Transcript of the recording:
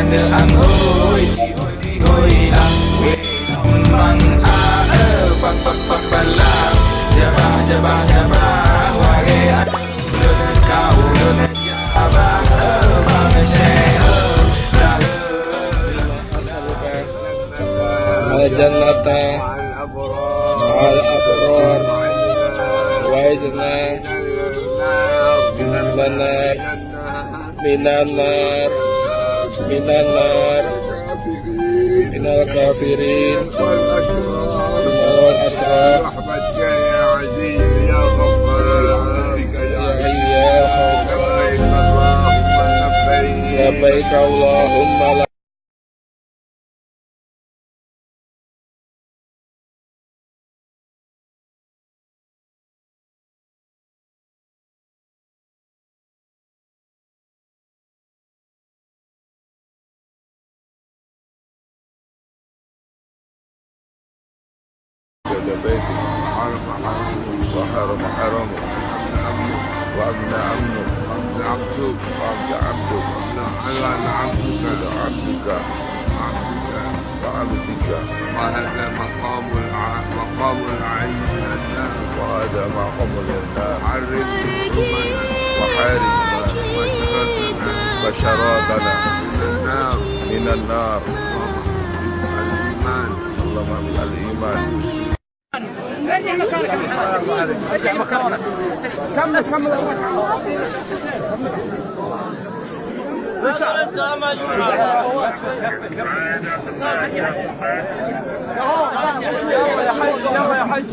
đàn đưa ăn hôi hôi ăn mang bak bak bak balam jaba jaba wage kau jaba bang sheikh al jannata al abrar wa izna minan nar minal kafirin wal asrar يا عزيز يا غفار ya hayya لبيك اللهم لبيك labbaik allahumma la لبيك وحرم حرمك وأمن أمنك وأنت عبدك أنا عبدك وعبدك وهذا مقام العين وهذا مقام الإله وحاربنا وشراتنا من النار اللهم الإيمان كمل يا حج